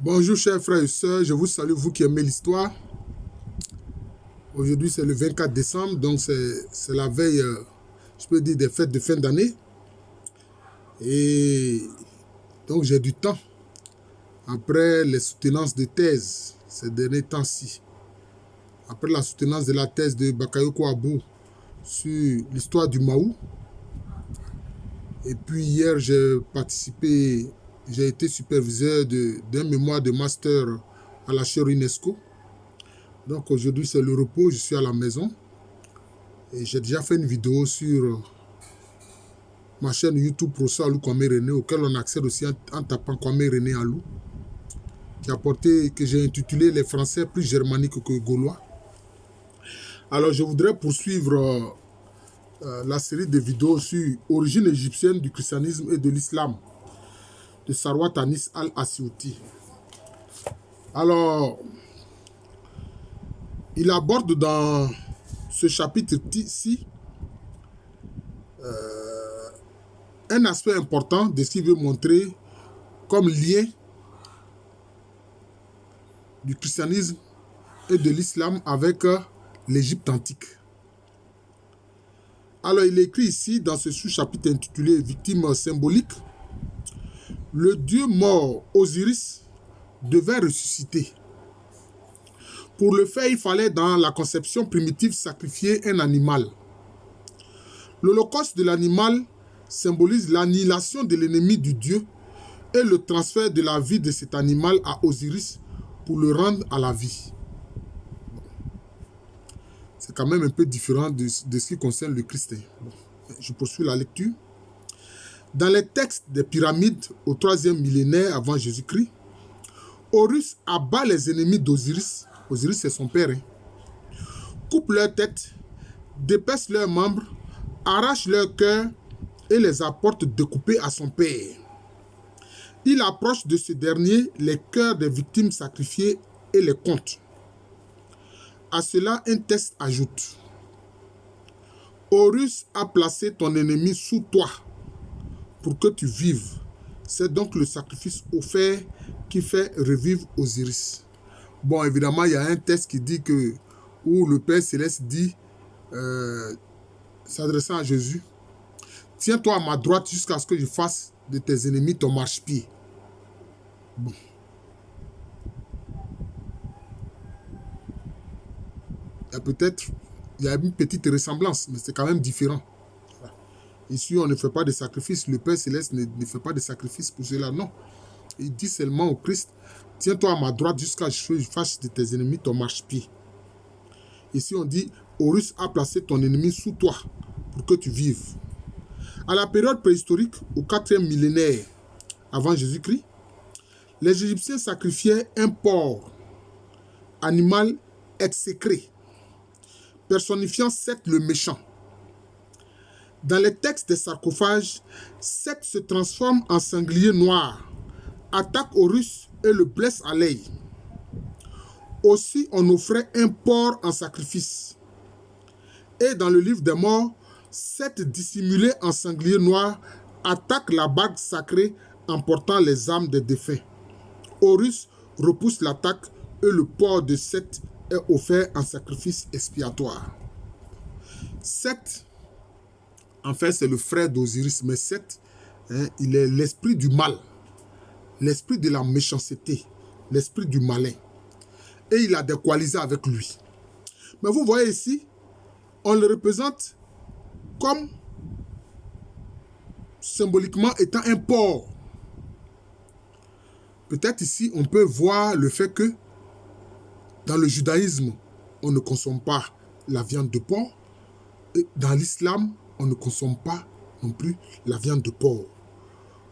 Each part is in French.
Bonjour chers frères et sœurs, je vous salue, vous qui aimez l'histoire. Aujourd'hui c'est le 24 décembre, donc c'est la veille, je peux dire, des fêtes de fin d'année. Et donc j'ai du temps, après les soutenances de thèse ces derniers temps-ci. Après la soutenance de la thèse de Bakayoko Abou sur l'histoire du Maou. Et puis hier j'ai été superviseur d'un mémoire de master à la chaire UNESCO. Donc aujourd'hui c'est le repos, je suis à la maison. Et j'ai déjà fait une vidéo sur ma chaîne YouTube Professeur Alou Kwame René, auquel on accède aussi en tapant Kwame René Alou, que j'ai intitulé Les Français plus germaniques que Gaulois. Alors je voudrais poursuivre la série de vidéos sur origine égyptienne du christianisme et de l'islam de Sarwat Anis Al-Assiouti. Alors, il aborde dans ce chapitre-ci un aspect important de ce qu'il veut montrer comme lien du christianisme et de l'islam avec l'Égypte antique. Alors, il écrit ici, dans ce sous-chapitre intitulé « Victime symbolique », le dieu mort Osiris devait ressusciter. Pour le faire, il fallait dans la conception primitive sacrifier un animal. L'holocauste de l'animal symbolise l'annihilation de l'ennemi du dieu et le transfert de la vie de cet animal à Osiris pour le rendre à la vie. C'est quand même un peu différent de ce qui concerne le Christ. Je poursuis la lecture. Dans les textes des pyramides au 3e millénaire avant Jésus-Christ, Horus abat les ennemis d'Osiris. Osiris, c'est son père. Coupe leur tête, dépece leurs membres, arrache leur cœur et les apporte découpés à son père. Il approche de ce dernier les cœurs des victimes sacrifiées et les compte. À cela, un texte ajoute: Horus a placé ton ennemi sous toi pour que tu vives. C'est donc le sacrifice offert qui fait revivre Osiris. Bon, évidemment, il y a un texte qui dit que, où le Père Céleste dit, s'adressant à Jésus, tiens-toi à ma droite jusqu'à ce que je fasse de tes ennemis ton marchepied. Bon. Il y a une petite ressemblance, mais c'est quand même différent. Ici, on ne fait pas de sacrifice. Le Père Céleste ne fait pas de sacrifice pour cela, non. Il dit seulement au Christ, tiens-toi à ma droite jusqu'à ce que je fasse de tes ennemis ton marchepied. Ici, on dit, Horus a placé ton ennemi sous toi pour que tu vives. À la période préhistorique, au 4e millénaire avant Jésus-Christ, les Égyptiens sacrifiaient un porc, animal exécré, personnifiant Seth le méchant. Dans les textes des sarcophages, Seth se transforme en sanglier noir, attaque Horus et le blesse à l'œil. Aussi, on offrait un porc en sacrifice. Et dans le livre des morts, Seth, dissimulé en sanglier noir, attaque la bague sacrée emportant les âmes des défunts. Horus repousse l'attaque et le porc de Seth est offert en sacrifice expiatoire. Seth, en fait, c'est le frère d'Osiris, mais Seth, il est l'esprit du mal, l'esprit de la méchanceté, l'esprit du malin. Et il a des coalisés avec lui. Mais vous voyez ici, on le représente comme symboliquement étant un porc. Peut-être ici, on peut voir le fait que dans le judaïsme, on ne consomme pas la viande de porc. Et dans l'islam, on ne consomme pas non plus la viande de porc.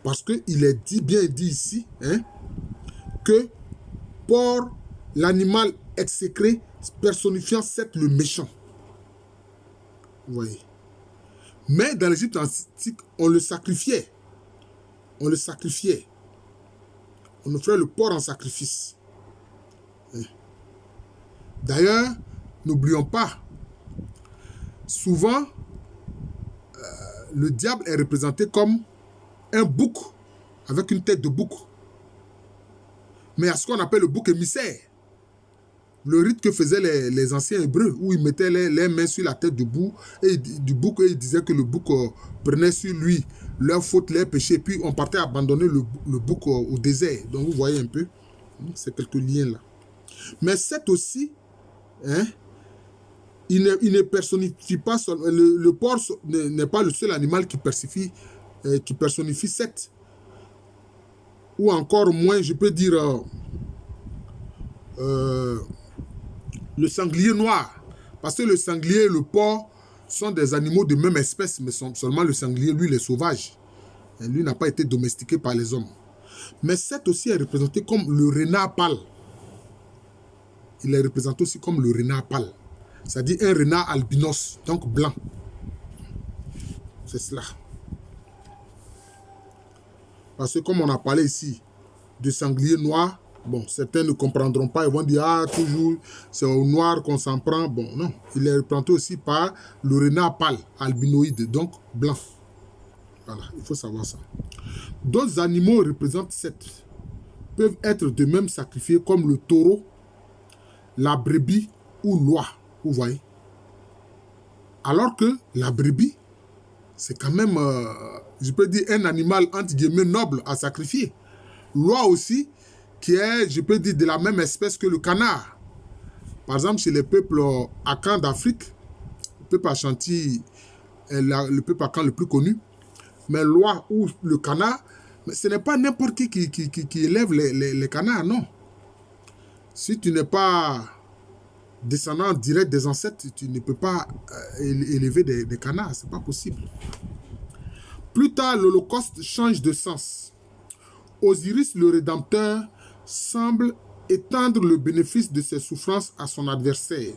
Parce qu'il est bien dit ici que porc, l'animal exécré, personnifiant Seth le méchant. Vous voyez. Mais dans l'Égypte antique, on le sacrifiait. On le sacrifiait. On offrait le porc en sacrifice. D'ailleurs, n'oublions pas, souvent, le diable est représenté comme un bouc, avec une tête de bouc. Mais à ce qu'on appelle le bouc émissaire. Le rite que faisaient les anciens Hébreux, où ils mettaient les mains sur la tête du bouc, et ils disaient que le bouc prenait sur lui leurs fautes, leurs péchés, puis on partait abandonner le bouc au désert. Donc vous voyez un peu, c'est quelques liens là. Mais Seth aussi, hein, il ne personnifie pas, le porc n'est pas le seul animal qui personnifie Seth. Ou encore moins, je peux dire, le sanglier noir. Parce que le sanglier et le porc sont des animaux de même espèce, mais seulement le sanglier, lui, il est sauvage. Et lui n'a pas été domestiqué par les hommes. Mais Seth aussi est représenté comme le renard pâle. Il est représenté aussi comme le renard pâle. C'est-à-dire un renard albinos, donc blanc. C'est cela. Parce que comme on a parlé ici de sanglier noir, bon, certains ne comprendront pas, ils vont dire, ah, toujours, c'est au noir qu'on s'en prend. Bon, non, il est représenté aussi par le renard pâle, albinoïde, donc blanc. Voilà, il faut savoir ça. D'autres animaux représentent Seth, peuvent être de même sacrifiés comme le taureau, la brebis ou l'oie, vous voyez. Alors que la brebis, c'est quand même, je peux dire, un animal entre guillemets noble à sacrifier. L'oie aussi, qui est, je peux dire, de la même espèce que le canard. Par exemple, chez les peuples Akan d'Afrique, le peuple Ashanti est le peuple Akan le plus connu, mais l'oie ou le canard, ce n'est pas n'importe qui élève les canards, non. Si tu n'es pas descendant direct des ancêtres, tu ne peux pas élever des canards, ce n'est pas possible. Plus tard, l'Holocauste change de sens. Osiris, le Rédempteur, semble étendre le bénéfice de ses souffrances à son adversaire.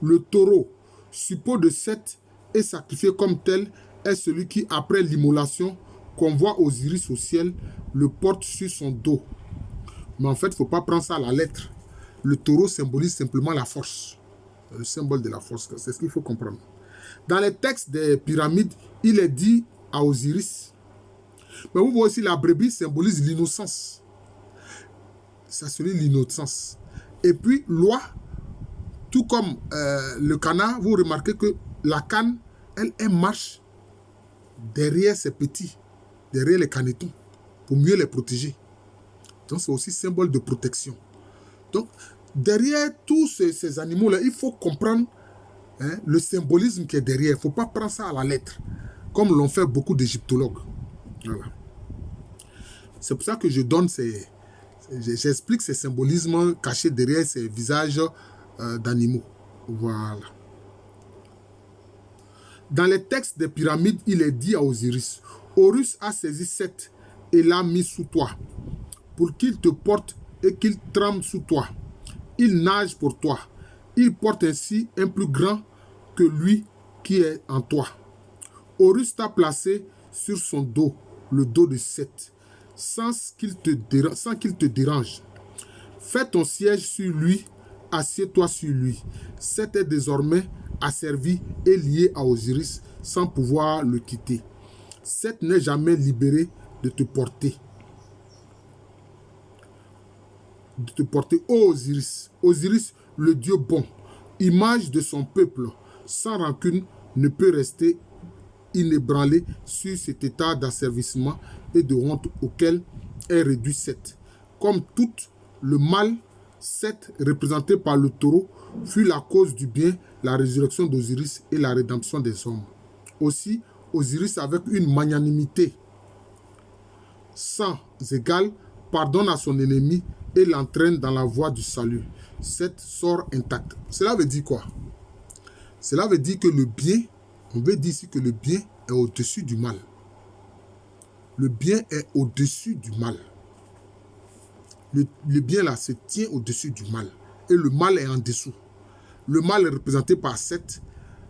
Le taureau, suppôt de Seth, est sacrifié comme tel, est celui qui, après l'immolation, convoie Osiris au ciel, le porte sur son dos. Mais en fait, il ne faut pas prendre ça à la lettre. Le taureau symbolise simplement la force. Le symbole de la force, c'est ce qu'il faut comprendre. Dans les textes des pyramides, il est dit à Osiris. Mais vous voyez aussi, la brebis symbolise l'innocence. Ça serait l'innocence. Et puis, l'oie, tout comme le canard, vous remarquez que la canne, elle marche derrière ses petits, derrière les canetons, pour mieux les protéger. Donc, c'est aussi symbole de protection. Donc, derrière tous ces animaux-là, il faut comprendre le symbolisme qui est derrière. Il ne faut pas prendre ça à la lettre, comme l'ont fait beaucoup d'égyptologues. Voilà. C'est pour ça que je donne j'explique ces symbolismes cachés derrière ces visages d'animaux. Voilà. Dans les textes des pyramides, il est dit à Osiris, Horus a saisi Seth et l'a mis sous toi, pour qu'il te porte et qu'il tremble sous toi. Il nage pour toi. Il porte ainsi un plus grand que lui qui est en toi. Horus t'a placé sur son dos, le dos de Seth, sans qu'il te dérange. Fais ton siège sur lui, assieds-toi sur lui. Seth est désormais asservi et lié à Osiris sans pouvoir le quitter. Seth n'est jamais libéré de te porter. Ô Osiris. Osiris, le Dieu bon, image de son peuple, sans rancune, ne peut rester inébranlé sur cet état d'asservissement et de honte auquel est réduit Seth. Comme tout le mal, Seth, représenté par le taureau, fut la cause du bien, la résurrection d'Osiris et la rédemption des hommes. Aussi, Osiris, avec une magnanimité sans égale, pardonne à son ennemi et l'entraîne dans la voie du salut. Seth sort intact. Cela veut dire quoi? Cela veut dire que le bien, on veut dire ici que le bien est au-dessus du mal. Le bien est au-dessus du mal. Le bien là se tient au-dessus du mal. Et le mal est en dessous. Le mal est représenté par Seth.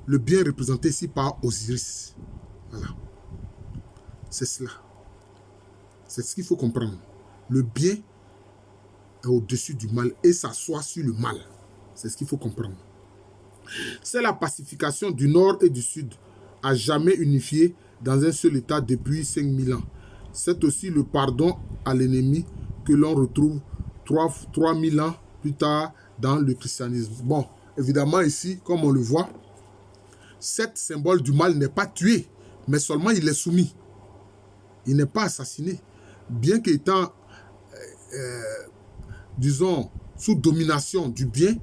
Le bien est représenté ici par Osiris. Voilà. C'est cela. C'est ce qu'il faut comprendre. Le bien est au-dessus du mal et s'assoit sur le mal. C'est ce qu'il faut comprendre. C'est la pacification du nord et du sud, à jamais unifiée dans un seul état depuis 5000 ans. C'est aussi le pardon à l'ennemi que l'on retrouve 3000 ans plus tard dans le christianisme. Bon, évidemment ici, comme on le voit, cet symbole du mal n'est pas tué, mais seulement il est soumis. Il n'est pas assassiné. Bien qu'étant, disons, sous domination du bien,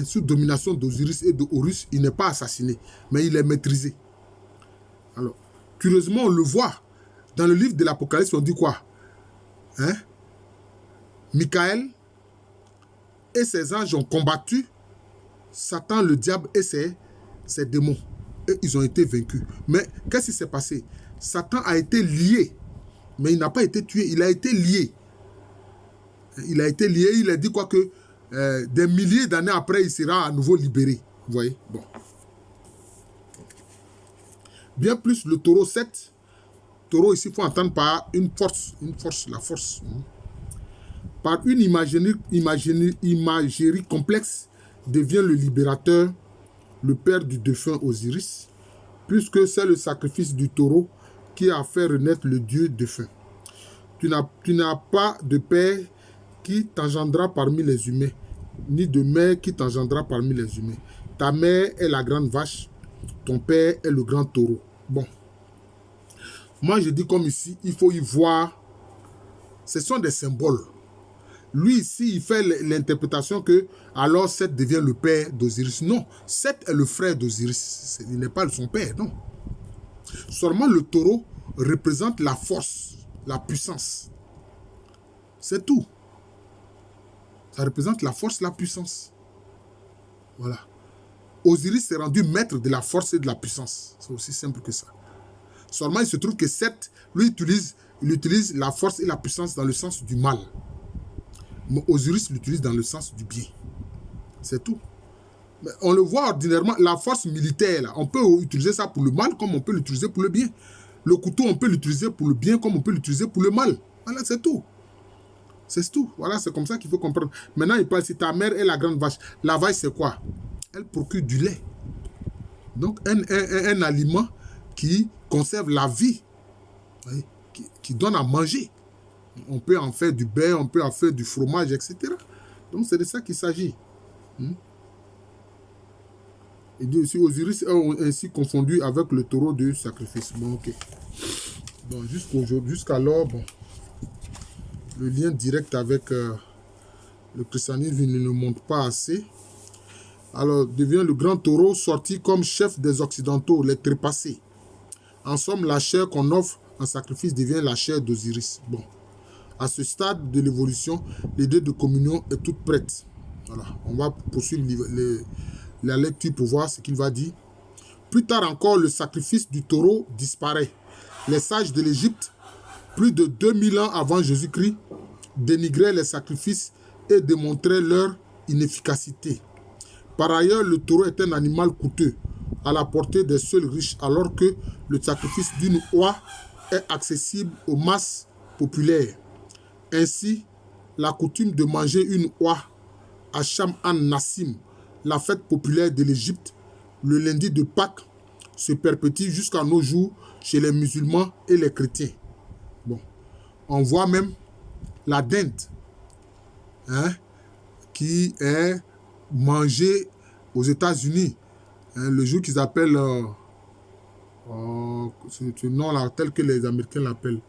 sous domination d'Osiris et d'Horus, il n'est pas assassiné, mais il est maîtrisé. Alors, curieusement, on le voit. Dans le livre de l'Apocalypse, on dit quoi? Michael et ses anges ont combattu Satan, le diable et ses démons. Et ils ont été vaincus. Mais qu'est-ce qui s'est passé? Satan a été lié. Mais il n'a pas été tué. Il a été lié. Il a été lié. Il a dit quoi que des milliers d'années après, il sera à nouveau libéré. Vous voyez? Bon. Bien plus, le taureau 7. Taureau ici, il faut entendre par une force. Une force, la force. Par une imagerie complexe, devient le libérateur, le père du défunt Osiris, puisque c'est le sacrifice du taureau qui a fait renaître le dieu défunt. Tu n'as pas de père qui t'engendra parmi les humains, ni de mère qui t'engendra parmi les humains. Ta mère est la grande vache, ton père est le grand taureau. Bon. Moi, je dis comme ici, il faut y voir, ce sont des symboles. Lui, ici, il fait l'interprétation que alors Seth devient le père d'Osiris. Non, Seth est le frère d'Osiris. Il n'est pas son père, non. Seulement le taureau représente la force, la puissance. C'est tout. Ça représente la force, la puissance. Voilà. Osiris s'est rendu maître de la force et de la puissance. C'est aussi simple que ça. Seulement, il se trouve que Seth, lui, il utilise la force et la puissance dans le sens du mal. Mais Osiris l'utilise dans le sens du bien. C'est tout. Mais on le voit ordinairement, la force militaire, là, on peut utiliser ça pour le mal comme on peut l'utiliser pour le bien. Le couteau, on peut l'utiliser pour le bien comme on peut l'utiliser pour le mal. Voilà, c'est tout. C'est tout. Voilà, c'est comme ça qu'il faut comprendre. Maintenant, il parle, si ta mère est la grande vache. La vache, c'est quoi? Elle procure du lait. Donc, un aliment qui conserve la vie, qui donne à manger. On peut en faire du beurre, on peut en faire du fromage, etc. Donc, c'est de ça qu'il s'agit. Et aussi, Osiris est ainsi confondu avec le taureau de sacrifice. Bon, ok. Bon, jusqu'alors, bon, le lien direct avec le christianisme il ne le montre pas assez. Alors, devient le grand taureau sorti comme chef des Occidentaux, les trépassés. En somme, la chair qu'on offre en sacrifice devient la chair d'Osiris. Bon. À ce stade de l'évolution, l'idée de communion est toute prête. Voilà, on va poursuivre la lecture pour voir ce qu'il va dire. Plus tard encore, le sacrifice du taureau disparaît. Les sages de l'Égypte, plus de 2000 ans avant Jésus-Christ, dénigraient les sacrifices et démontraient leur inefficacité. Par ailleurs, le taureau est un animal coûteux, à la portée des seuls riches, alors que le sacrifice d'une oie est accessible aux masses populaires. Ainsi, la coutume de manger une oie à Sham an-Nassim, la fête populaire de l'Égypte, le lundi de Pâques, se perpétue jusqu'à nos jours chez les musulmans et les chrétiens. Bon, on voit même la dinde, qui est mangée aux États-Unis, le jour qu'ils appellent, ce nom-là, tel que les Américains l'appellent.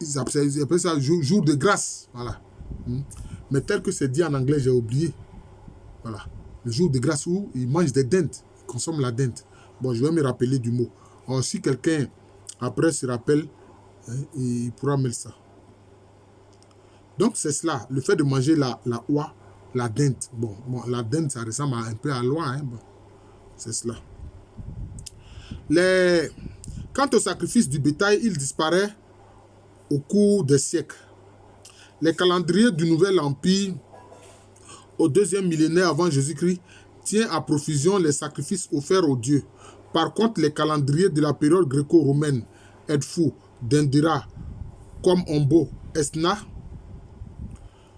Ils appellent ça jour de grâce. Voilà. Mais tel que c'est dit en anglais, j'ai oublié. Voilà. Le jour de grâce où ils mangent des dindes. Ils consomment la dinde. Bon, je vais me rappeler du mot. Alors, si quelqu'un après se rappelle, il pourra mettre ça. Donc, c'est cela. Le fait de manger la oie, la dinde. Bon, la dinde, ça ressemble un peu à l'oie. Bon, c'est cela. Quant au sacrifice du bétail, il disparaît au cours des siècles. Les calendriers du Nouvel Empire, au 2e millénaire avant Jésus-Christ, tient à profusion les sacrifices offerts aux dieux. Par contre, les calendriers de la période gréco-romaine, Edfu, Dendera, comme Ombo, Esna,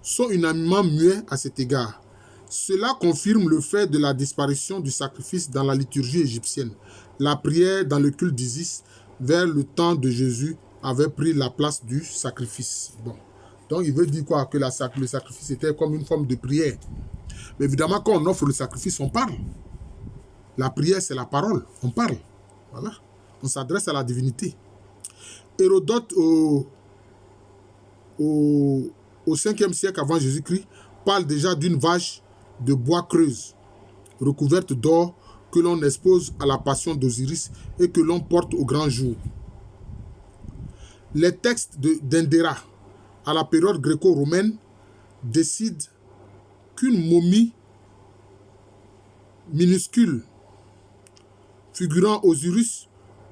sont unanimement muets à cet égard. Cela confirme le fait de la disparition du sacrifice dans la liturgie égyptienne. La prière dans le culte d'Isis, vers le temps de Jésus, avait pris la place du sacrifice. Bon. Donc, il veut dire quoi? Que le sacrifice était comme une forme de prière. Mais évidemment, quand on offre le sacrifice, on parle. La prière, c'est la parole. On parle. Voilà. On s'adresse à la divinité. Hérodote, au 5e siècle avant Jésus-Christ, parle déjà d'une vache de bois creuse, recouverte d'or, que l'on expose à la passion d'Osiris et que l'on porte au grand jour. Les textes d'Indéra, à la période gréco-romaine, décident qu'une momie minuscule figurant Osiris,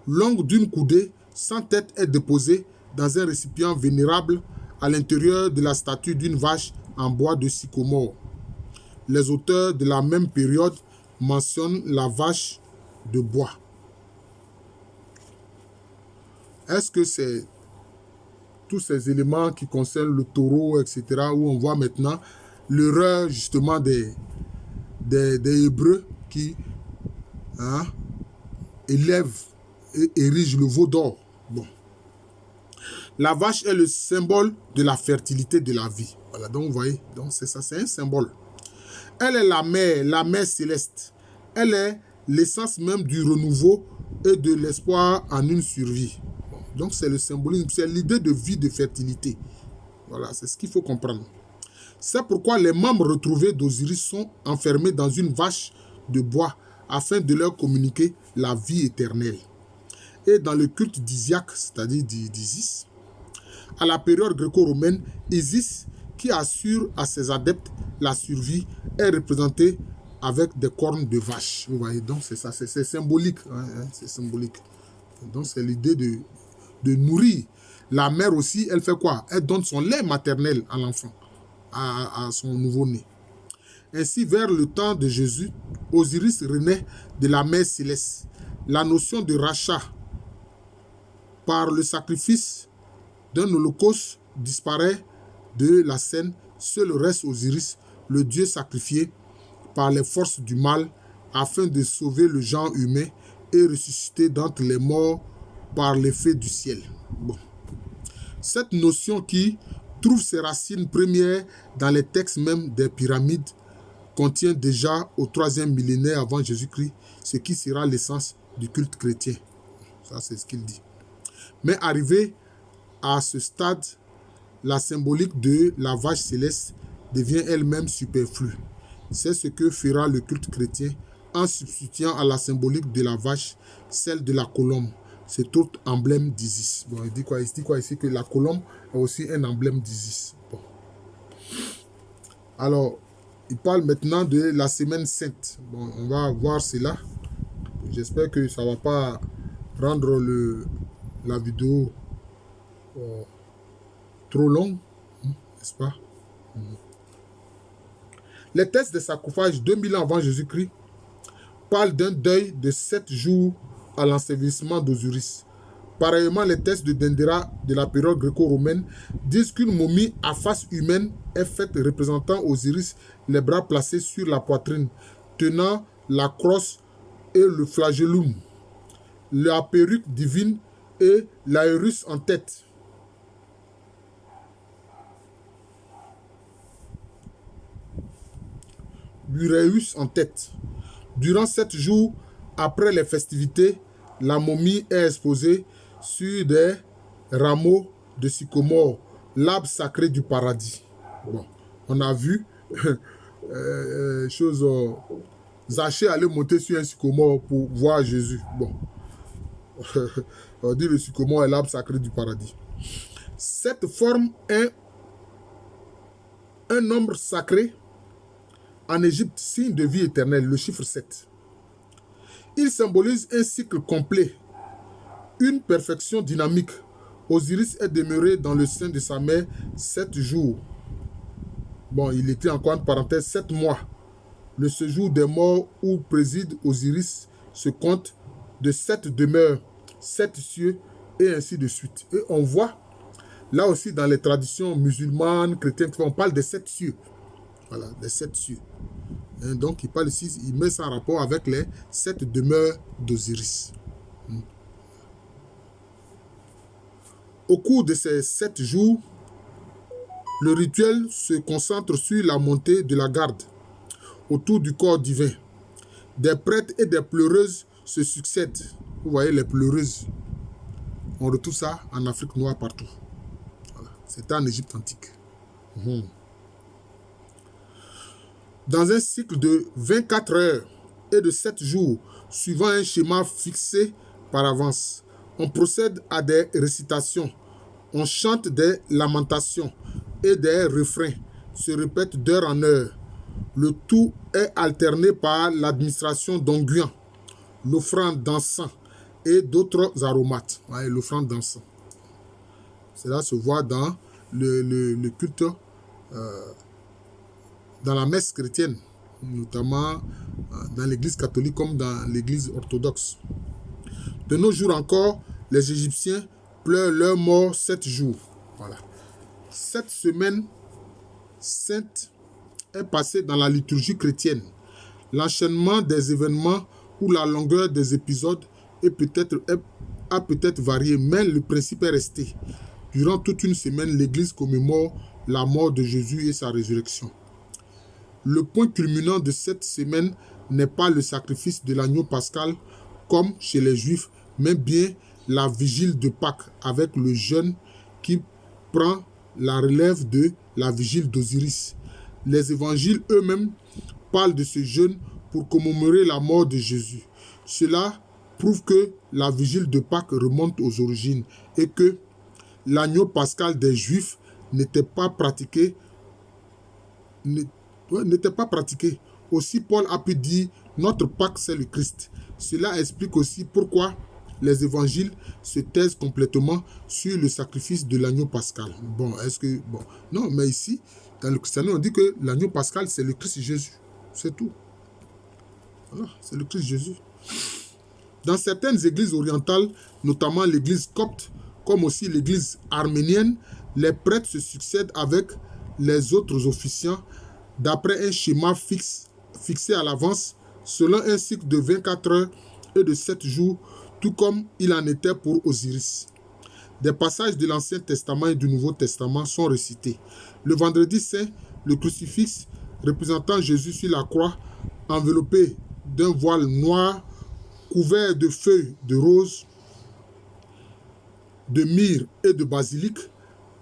longue d'une coudée, sans tête, est déposée dans un récipient vénérable à l'intérieur de la statue d'une vache en bois de sycomore. Les auteurs de la même période mentionnent la vache de bois. Est-ce que c'est tous ces éléments qui concernent le taureau, etc., où on voit maintenant l'erreur justement des Hébreux qui élèvent et érigent le veau d'or. Bon. La vache est le symbole de la fertilité de la vie. Voilà, donc vous voyez, donc c'est ça, c'est un symbole. Elle est la mère céleste. Elle est l'essence même du renouveau et de l'espoir en une survie. Bon, donc c'est le symbolisme, c'est l'idée de vie, de fertilité. Voilà, c'est ce qu'il faut comprendre. C'est pourquoi les membres retrouvés d'Osiris sont enfermés dans une vache de bois afin de leur communiquer la vie éternelle. Et dans le culte d'Isiaque, c'est-à-dire d'Isis, à la période gréco-romaine, Isis, qui assure à ses adeptes la survie, est représentée avec des cornes de vache. Vous voyez, donc c'est ça, c'est symbolique. C'est symbolique. Donc c'est l'idée de nourrir. La mère aussi, elle fait quoi? Elle donne son lait maternel à l'enfant, à son nouveau-né. Ainsi, vers le temps de Jésus, Osiris renaît de la mère céleste. La notion de rachat par le sacrifice d'un holocauste disparaît de la scène. Seul reste Osiris, le dieu sacrifié par les forces du mal afin de sauver le genre humain et ressusciter d'entre les morts par l'effet du ciel. Bon. Cette notion qui trouve ses racines premières dans les textes même des pyramides contient déjà au 3e millénaire avant Jésus-Christ ce qui sera l'essence du culte chrétien. Ça, c'est ce qu'il dit. Mais arrivé à ce stade, la symbolique de la vache céleste devient elle-même superflue. C'est ce que fera le culte chrétien en substituant à la symbolique de la vache celle de la colombe, cet autre emblème d'Isis. Bon, il dit quoi ici? Que la colombe est aussi un emblème d'Isis. Bon. Alors, il parle maintenant de la semaine sainte. Bon, on va voir cela. J'espère que ça ne va pas rendre la vidéo trop longue, n'est-ce pas? Les textes de sarcophage 2000 ans avant Jésus-Christ parlent d'un deuil de 7 jours à l'ensevelissement d'Osiris. Pareillement, les textes de Dendera de la période gréco-romaine disent qu'une momie à face humaine est faite représentant Osiris, les bras placés sur la poitrine, tenant la crosse et le flagellum, la perruque divine et l'aérus en tête. L'uréus en tête. Durant 7 jours après les festivités, la momie est exposée sur des rameaux de sycomore, l'arbre sacré du paradis. Bon, on a vu Zachée allait monter sur un sycomore pour voir Jésus. Bon, on dit le sycomore est l'arbre sacré du paradis. Cette forme est un nombre sacré en Égypte, signe de vie éternelle, le chiffre 7. Il symbolise un cycle complet, une perfection dynamique. Osiris est demeuré dans le sein de sa mère 7 jours. Bon, il écrit encore entre parenthèses 7 mois. Le séjour des morts où préside Osiris se compte de 7 demeures, 7 cieux, et ainsi de suite. Et on voit, là aussi dans les traditions musulmanes, chrétiennes, on parle des 7 cieux. Voilà, des 7 cieux. Et donc, il parle ici, il met ça en rapport avec les 7 demeures d'Osiris. Au cours de ces 7 jours, Le rituel se concentre sur la montée de la garde autour du corps divin. Des prêtres et des pleureuses se succèdent. Vous voyez les pleureuses. On retrouve ça en Afrique noire partout. Voilà. C'était en Égypte antique. Dans un cycle de 24 heures et de 7 jours, suivant un schéma fixé par avance, on procède à des récitations, on chante des lamentations et des refrains se répètent d'heure en heure. Le tout est alterné par l'administration d'onguents, l'offrande d'encens et d'autres aromates. Ouais, l'offrande d'encens. Cela se voit dans le culte, dans la messe chrétienne, notamment dans l'église catholique comme dans l'église orthodoxe. De nos jours encore, les Égyptiens pleurent leur mort 7 jours. Voilà. Cette semaine sainte est passée dans la liturgie chrétienne. L'enchaînement des événements ou la longueur des épisodes a peut-être varié, mais le principe est resté. Durant toute une semaine, l'Église commémore la mort de Jésus et sa résurrection. Le point culminant de cette semaine n'est pas le sacrifice de l'agneau pascal comme chez les Juifs, mais bien la vigile de Pâques avec le jeûne qui prend la relève de la vigile d'Osiris. Les évangiles eux-mêmes parlent de ce jeûne pour commémorer la mort de Jésus. Cela prouve que la vigile de Pâques remonte aux origines et que l'agneau pascal des Juifs n'était pas pratiqué. Aussi, Paul a pu dire « Notre Pâques, c'est le Christ ». Cela explique aussi pourquoi les évangiles se taisent complètement sur le sacrifice de l'agneau pascal. Non, mais ici, dans le christianisme, on dit que l'agneau pascal, c'est le Christ Jésus. C'est tout. Voilà, c'est le Christ Jésus. Dans certaines églises orientales, notamment l'église copte, comme aussi l'église arménienne, les prêtres se succèdent avec les autres officiants d'après un schéma fixé à l'avance, selon un cycle de 24 heures et de 7 jours, tout comme il en était pour Osiris. Des passages de l'Ancien Testament et du Nouveau Testament sont récités. Le vendredi saint, le crucifix représentant Jésus sur la croix, enveloppé d'un voile noir, couvert de feuilles de rose, de myrrhe et de basilic,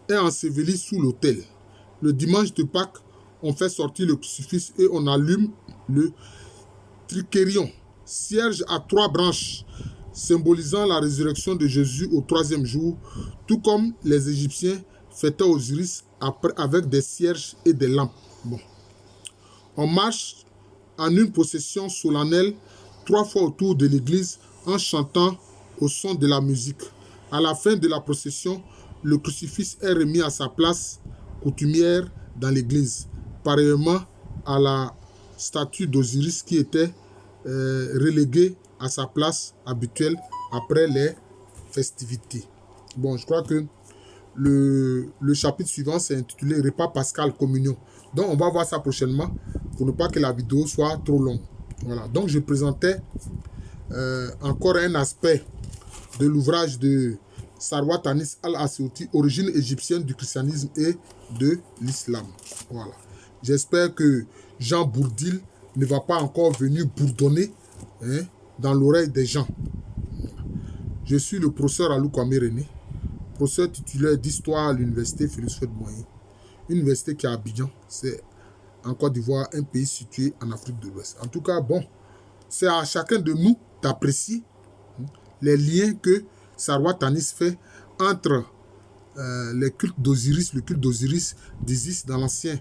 est enseveli sous l'autel. Le dimanche de Pâques, on fait sortir le crucifix et on allume le tricérion, cierge à 3 branches, symbolisant la résurrection de Jésus au 3e jour, tout comme les Égyptiens fêtaient Osiris avec des cierges et des lampes. On marche en une procession solennelle 3 fois autour de l'église en chantant au son de la musique. À la fin de la procession, le crucifix est remis à sa place coutumière dans l'église, pareillement à la statue d'Osiris qui était reléguée à sa place habituelle après les festivités. Je crois que le chapitre suivant c'est intitulé Repas pascal communion. Donc on va voir ça prochainement pour ne pas que la vidéo soit trop longue. Voilà, donc je présentais encore un aspect de l'ouvrage de Sarwar Tanis Al-Asyouti, origine égyptienne du christianisme et de l'islam. Voilà. J'espère que Jean Bourdil ne va pas encore venir bourdonner dans l'oreille des gens. Je suis le professeur Alou Kwame René, professeur titulaire d'histoire à l'université Félix Houphouët-Boigny, université qui est à Abidjan, c'est en Côte d'Ivoire, un pays situé en Afrique de l'Ouest. En tout cas, c'est à chacun de nous d'apprécier les liens que Sarwar Tanis fait entre les cultes d'Osiris, le culte d'Osiris, d'Isis dans l'ancienne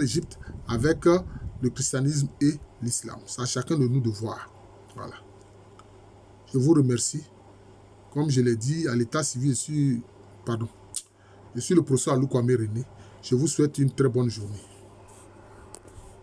Égypte, avec le christianisme et l'islam. C'est à chacun de nous de voir. Voilà. Je vous remercie. Comme je l'ai dit, à l'état civil, je suis le professeur Alou Kwame René. Je vous souhaite une très bonne journée.